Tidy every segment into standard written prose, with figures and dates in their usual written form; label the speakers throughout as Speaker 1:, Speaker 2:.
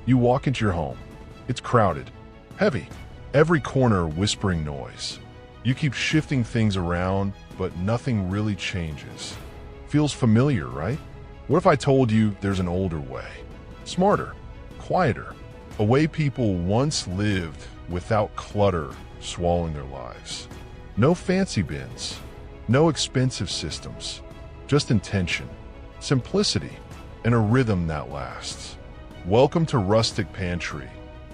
Speaker 1: You walk into your home. It's crowded, heavy, every corner whispering noise. You keep shifting things around, but nothing really changes. Feels familiar, right? What if I told you there's an older way? Smarter, quieter, a way people once lived without clutter swallowing their lives. No fancy bins, no expensive systems, just intention, simplicity, and a rhythm that lasts. Welcome to Rustic Pantry,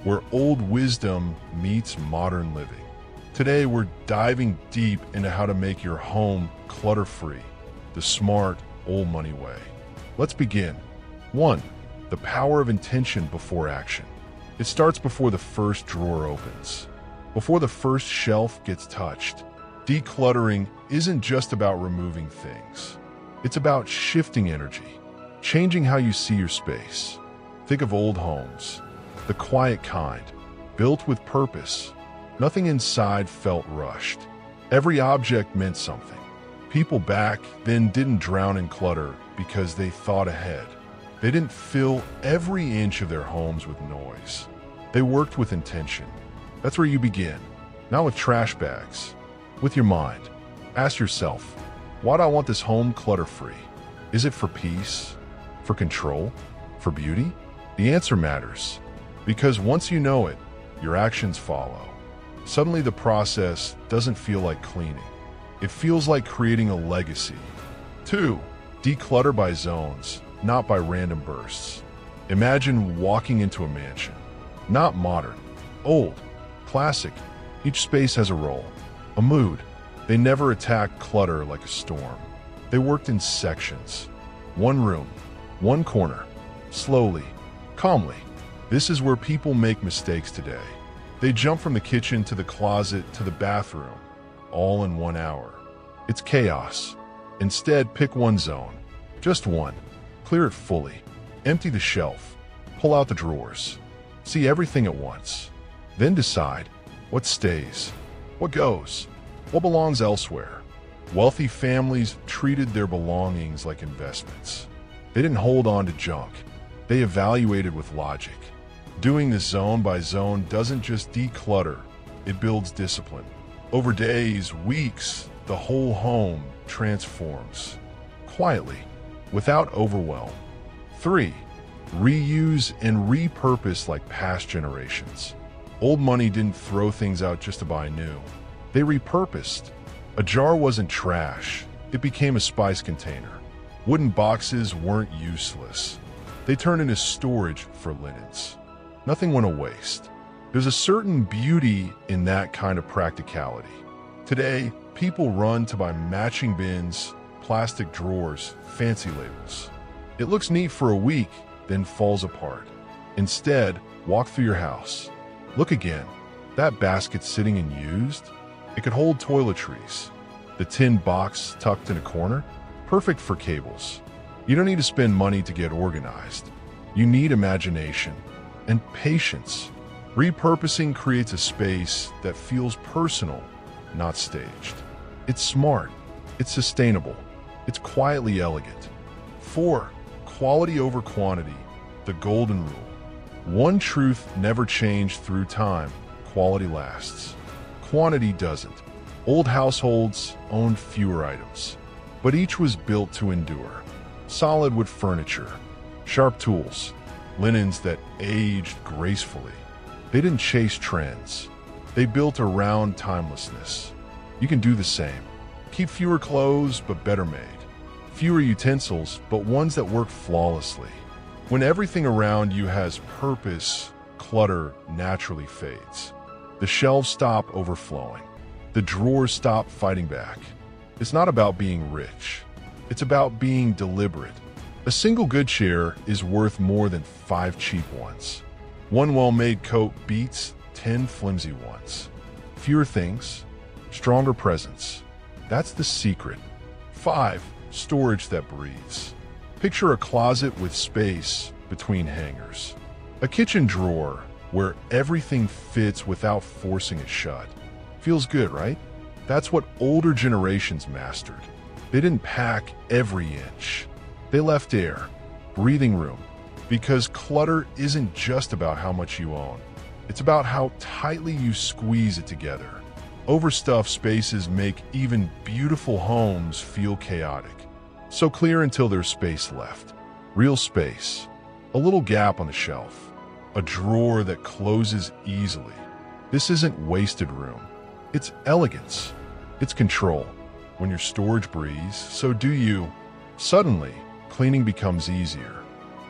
Speaker 1: where old wisdom meets modern living. Today, we're diving deep into how to make your home clutter-free, the smart, old money way. Let's begin. 1. The power of intention before action. It starts before the first drawer opens, before the first shelf gets touched. Decluttering isn't just about removing things. It's about shifting energy, changing how you see your space. Think of old homes, the quiet kind, built with purpose. Nothing inside felt rushed. Every object meant something. People back then didn't drown in clutter because they thought ahead. They didn't fill every inch of their homes with noise. They worked with intention. That's where you begin. Not with trash bags, with your mind. Ask yourself, why do I want this home clutter-free? Is it for peace? For control? For beauty? The answer matters, because once you know it, your actions follow. Suddenly the process doesn't feel like cleaning. It feels like creating a legacy. 2. Declutter by zones, not by random bursts. Imagine walking into a mansion. Not modern, old, classic. Each space has a role, a mood. They never attacked clutter like a storm. They worked in sections. One room, one corner, slowly, calmly. This is where people make mistakes today. They jump from the kitchen to the closet to the bathroom, all in 1 hour. It's chaos. Instead, pick one zone, just one. Clear it fully. Empty the shelf. Pull out the drawers. See everything at once. Then decide what stays, what goes, what belongs elsewhere. Wealthy families treated their belongings like investments. They didn't hold on to junk. They evaluated with logic. Doing this zone by zone doesn't just declutter, it builds discipline. Over days, weeks, the whole home transforms. Quietly, without overwhelm. 3. Reuse and repurpose like past generations. Old money didn't throw things out just to buy new. They repurposed. A jar wasn't trash, it became a spice container. Wooden boxes weren't useless. They turned into storage for linens. Nothing went to waste. There's a certain beauty in that kind of practicality. Today, people run to buy matching bins, plastic drawers, fancy labels. It looks neat for a week, then falls apart. Instead, walk through your house. Look again. That basket sitting unused? It could hold toiletries. The tin box tucked in a corner? Perfect for cables. You don't need to spend money to get organized. You need imagination and patience. Repurposing creates a space that feels personal, not staged. It's smart. It's sustainable. It's quietly elegant. 4. Quality over quantity, the golden rule. One truth never changed through time: quality lasts. Quantity doesn't. Old households owned fewer items, but each was built to endure. Solid wood furniture, sharp tools, linens that aged gracefully. They didn't chase trends. They built around timelessness. You can do the same. Keep fewer clothes, but better made. Fewer utensils, but ones that work flawlessly. When everything around you has purpose, clutter naturally fades. The shelves stop overflowing. The drawers stop fighting back. It's not about being rich. It's about being deliberate. A single good chair is worth more than 5 cheap ones. One well-made coat beats 10 flimsy ones. Fewer things, stronger presence. That's the secret. 5. Storage that breathes. Picture a closet with space between hangers. A kitchen drawer where everything fits without forcing it shut. Feels good, right? That's what older generations mastered. They didn't pack every inch. They left air, breathing room. Because clutter isn't just about how much you own. It's about how tightly you squeeze it together. Overstuffed spaces make even beautiful homes feel chaotic. So clear until there's space left. Real space. A little gap on the shelf. A drawer that closes easily. This isn't wasted room. It's elegance. It's control. When your storage breathes, so do you. Suddenly, cleaning becomes easier.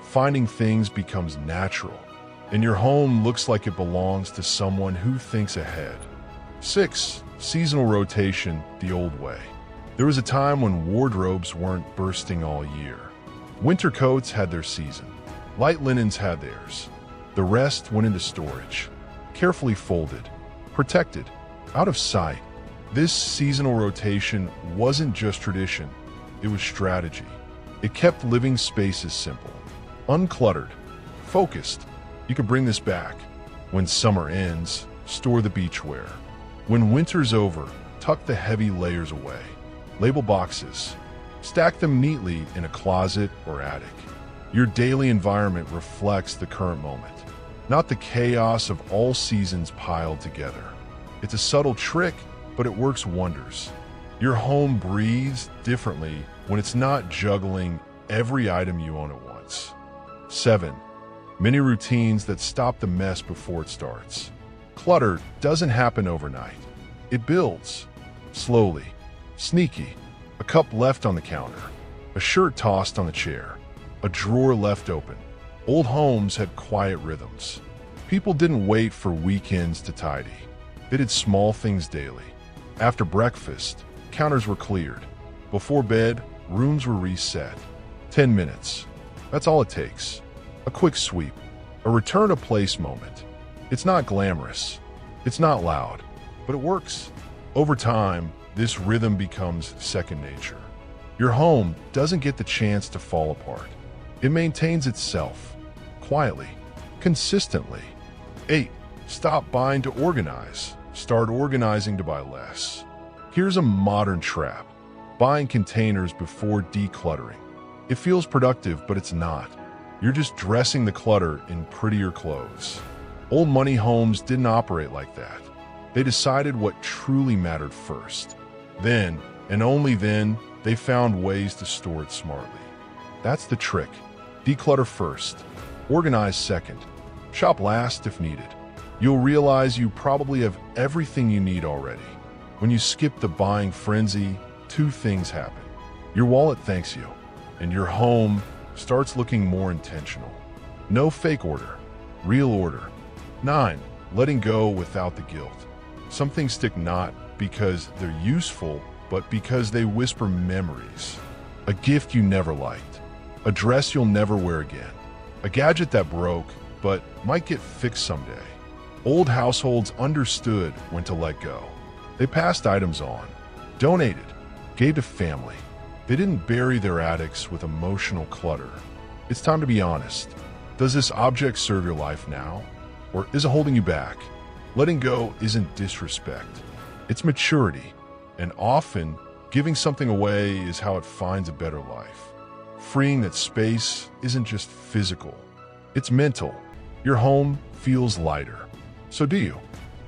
Speaker 1: Finding things becomes natural. And your home looks like it belongs to someone who thinks ahead. 6. Seasonal rotation the old way. There was a time when wardrobes weren't bursting all year. Winter coats had their season. Light linens had theirs. The rest went into storage. Carefully folded. Protected. Out of sight. This seasonal rotation wasn't just tradition. It was strategy. It kept living spaces simple. Uncluttered. Focused. You could bring this back. When summer ends, store the beachwear. When winter's over, tuck the heavy layers away. Label boxes. Stack them neatly in a closet or attic. Your daily environment reflects the current moment, not the chaos of all seasons piled together. It's a subtle trick, but it works wonders. Your home breathes differently when it's not juggling every item you own at once. 7. Many routines that stop the mess before it starts. Clutter doesn't happen overnight. It builds. Slowly. Sneaky. A cup left on the counter. A shirt tossed on the chair. A drawer left open. Old homes had quiet rhythms. People didn't wait for weekends to tidy. They did small things daily. After breakfast, counters were cleared. Before bed, rooms were reset. 10 minutes. That's all it takes. A quick sweep. A return to place moment. It's not glamorous. It's not loud. But it works. Over time, this rhythm becomes second nature. Your home doesn't get the chance to fall apart. It maintains itself. Quietly. Consistently. 8. Stop buying to organize. Start organizing to buy less. Here's a modern trap. Buying containers before decluttering. It feels productive, but it's not. You're just dressing the clutter in prettier clothes. Old money homes didn't operate like that. They decided what truly mattered first. Then, and only then, they found ways to store it smartly. That's the trick. Declutter first. Organize second. Shop last if needed. You'll realize you probably have everything you need already. When you skip the buying frenzy, two things happen. Your wallet thanks you, and your home starts looking more intentional. No fake order. Real order. 9. Letting go without the guilt. Some things stick not because they're useful, but because they whisper memories. A gift you never liked. A dress you'll never wear again. A gadget that broke, but might get fixed someday. Old households understood when to let go. They passed items on, donated, gave to family. They didn't bury their attics with emotional clutter. It's time to be honest. Does this object serve your life now? Or is it holding you back? Letting go isn't disrespect. It's maturity. And often, giving something away is how it finds a better life. Freeing that space isn't just physical. It's mental. Your home feels lighter. So do you.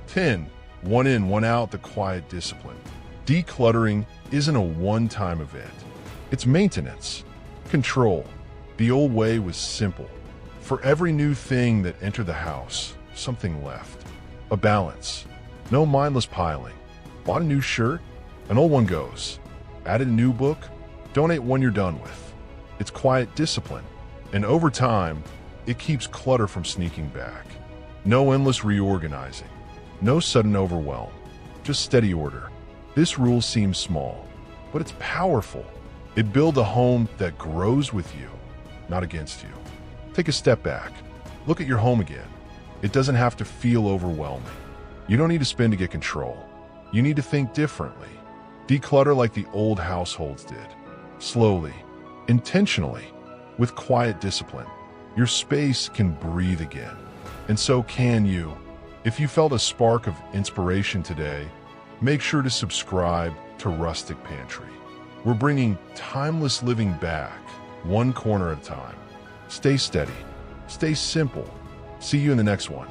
Speaker 1: 10. One in, one out, the quiet discipline. Decluttering isn't a one-time event. It's maintenance. Control. The old way was simple. For every new thing that entered the house, something left. A balance. No mindless piling. Bought a new shirt? An old one goes. Added a new book? Donate one you're done with. It's quiet discipline. And over time, it keeps clutter from sneaking back. No endless reorganizing. No sudden overwhelm. Just steady order. This rule seems small, but it's powerful. It builds a home that grows with you, not against you. Take a step back. Look at your home again. It doesn't have to feel overwhelming. You don't need to spend to get control. You need to think differently. Declutter like the old households did. Slowly, intentionally, with quiet discipline. Your space can breathe again. And so can you. If you felt a spark of inspiration today, make sure to subscribe to Rustic Pantry. We're bringing timeless living back, one corner at a time. Stay steady, Stay simple. See you in the next one.